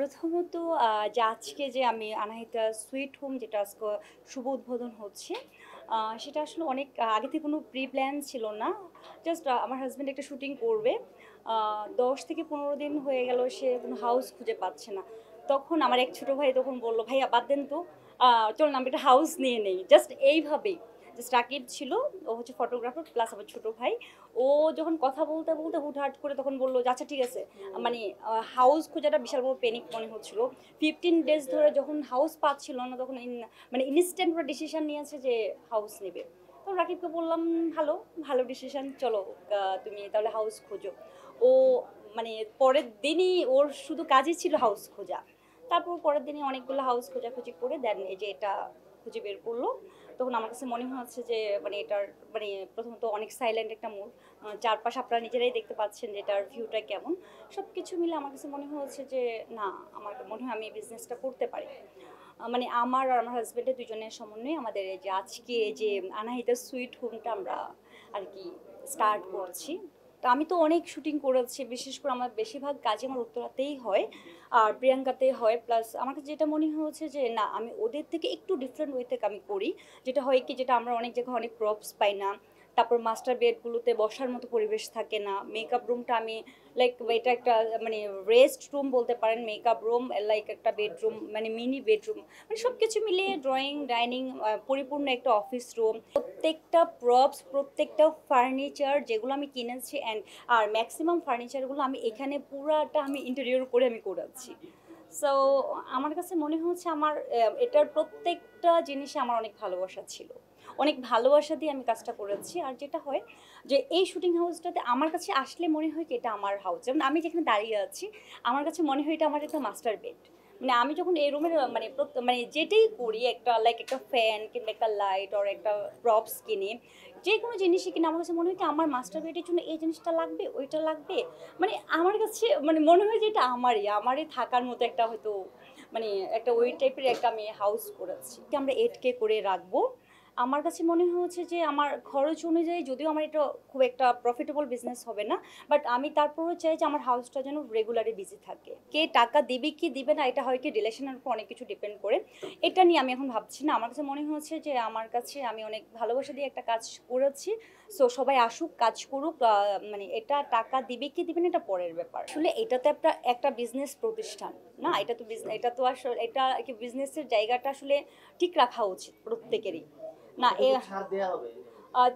প্রথমত যে আজকে যে আমি আনাহিতা সুইট হোম যেটা আজকে শুভ উদ্বোধন হচ্ছে, সেটা আসলে অনেক আগে থেকে কোনো প্রি প্ল্যান ছিল না। জাস্ট আমার হাজব্যান্ড একটা শুটিং করবে। ১০ থেকে ১৫ দিন হয়ে গেল সে কোনো হাউস খুঁজে পাচ্ছে না। তখন আমার এক ছোট ভাই তখন বলল, "ভাইয়া বাদ দেন তো, চলুন আমরা একটা হাউস নিয়ে নেই।" জাস্ট এইভাবেই। জাস্ট রাকিব ছিল, ও হচ্ছে ফটোগ্রাফার প্লাস আমার ছোট ভাই। ও যখন কথা বলতে, বলতে হুটহাট করে তখন বলল যে, "আচ্ছা ঠিক আছে।" মানে হাউস খোঁজাটা বিশাল বড় প্যানিক মনে হচ্ছিল। 15 ডেজ ধরে যখন হাউস পাচ্ছিল না তখন মানে ইনস্ট্যান্ট পুরো ডিসিশন নিয়েছে যে হাউস নেবে। তো রাকিবকে বললাম, "ভালো, ভালো ডিসিশন। চলো তুমি তাহলে হাউস খোঁজো।" ও মানে পরের দিনই ওর শুধু কাজই ছিল হাউস খোঁজা। তারপর পরের দিনই অনেকগুলো হাউস খোঁজাখুঁজি করে দেন এই যে এটা খুঁজে বের করলো। তখন আমার কাছে মনে হচ্ছে যে মানে এটার মানে প্রথমত অনেক সাইলেন্ট একটা মোড়। চারপাশ আপনারা নিজেরাই দেখতে পাচ্ছেন যে এটার ভিউটা কেমন। সবকিছু মিলে আমার কাছে মনে হয়েছে যে না, আমার মনে হয় আমি এই বিজনেসটা করতে পারি। মানে আমার আর আমার হাসব্যান্ডের দুজনের সমন্বয়ে আমাদের এই যে আজকে এই যে আনাহিতা সুইট হোমটা আমরা আর কি স্টার্ট করছি। তো আমি তো অনেক শুটিং করেছি, বিশেষ করে আমার বেশিরভাগ কাজই আমার উত্তরাতেই হয় আর প্রিয়াঙ্কাতে হয়। প্লাস আমার কাছে যেটা মনে হয়েছে যে না, আমি ওদের থেকে একটু ডিফারেন্ট ওয়েতে আমি করি। যেটা হয় কি, যেটা আমরা অনেক জায়গায় অনেক প্রপস পাই না। তারপর মাস্টার বেডগুলোতে বসার মতো পরিবেশ থাকে না। মেকআপ রুমটা আমি লাইক এটা একটা মানে রেস্ট রুম বলতে পারেন, মেকআপ রুম লাইক একটা বেডরুম মানে মিনি বেডরুম, মানে সব কিছু মিলিয়ে ড্রয়িং ডাইনিং পরিপূর্ণ একটা অফিস রুম। প্রত্যেকটা প্রপস, প্রত্যেকটা ফার্নিচার যেগুলো আমি কিনেছি অ্যান্ড আর ম্যাক্সিমাম ফার্নিচারগুলো আমি এখানে পুরাটা আমি ইন্টেরিয়র করে আমি করেছি। সো আমার কাছে মনে হচ্ছে আমার এটার প্রত্যেকটা জিনিসে আমার অনেক ভালোবাসা ছিল, অনেক ভালোবাসা দিয়ে আমি কাজটা করেছি। আর যেটা হয় যে এই শুটিং হাউসটাতে আমার কাছে আসলে মনে হয় কি এটা আমার হাউস। যেমন আমি যেখানে দাঁড়িয়ে আছি, আমার কাছে মনে হয় এটা আমার একটা মাস্টার বেড। মানে আমি যখন এই রুমের মানে মানে যেটাই করি, একটা লাইক একটা ফ্যান কিংবা একটা লাইট আর একটা প্রপস কিনে, যে কোনো জিনিসই কিনে আমার কাছে মনে হয় কি আমার মাস্টার বেডের জন্য এই জিনিসটা লাগবে, ওইটা লাগবে। মানে আমার কাছে মানে মনে হয় যে এটা আমারই থাকার মতো একটা হয়তো মানে একটা ওই টাইপের একটা আমি হাউস করেছি। আমরা 8K করে রাখবো। আমার কাছে মনে হচ্ছে যে আমার খরচ অনুযায়ী যদিও আমার এটা খুব একটা প্রফিটেবল বিজনেস হবে না, বাট আমি তারপরেও চাই যে আমার হাউসটা যেন রেগুলারলি বিজি থাকে। কে টাকা দিবে কি দিবে না এটা হয় কি রিলেশনের উপর অনেক কিছু ডিপেন্ড করে। এটা নিয়ে আমি এখন ভাবছি না। আমার কাছে মনে হচ্ছে যে আমার কাছে আমি অনেক ভালোবাসা দিয়ে একটা কাজ করেছি। সো সবাই আসুক, কাজ করুক। মানে এটা টাকা দিবে কি দিবে না এটা পরের ব্যাপার। আসলে এটা তো একটা একটা বিজনেস প্রতিষ্ঠান না, এটা তো আসলে এটা কি বিজনেসের জায়গাটা আসলে ঠিক রাখা উচিত প্রত্যেকেরই। না ছাড় দেয়া হবে।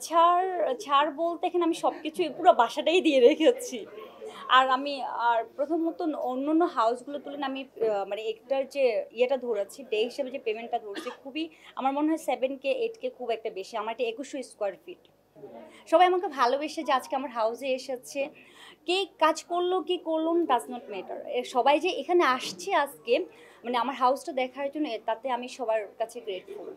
ছাড় ছাড় বলতে এখানে আমি সবকিছুই পুরো বাসাটাই দিয়ে রেখেছি। আর আমি আর প্রথমত অন্যান্য হাউসগুলো তুলনায় আমি মানে এটার যে ইয়েটা ধরেছি, ডে হিসেবে যে পেমেন্টটা ধরছি খুবই, আমার মনে হয় 7K 8K খুব একটা বেশি। আমার এটা 2100 স্কোয়ার ফিট। সবাই আমাকে ভালোবেসে যে আজকে আমার হাউসে এসেছে, কে কাজ করলো কি করলো ডাজ নট ম্যাটার। সবাই যে এখানে আসছে আজকে মানে আমার হাউসটা দেখার জন্য, তাতে আমি সবার কাছে গ্রেটফুল।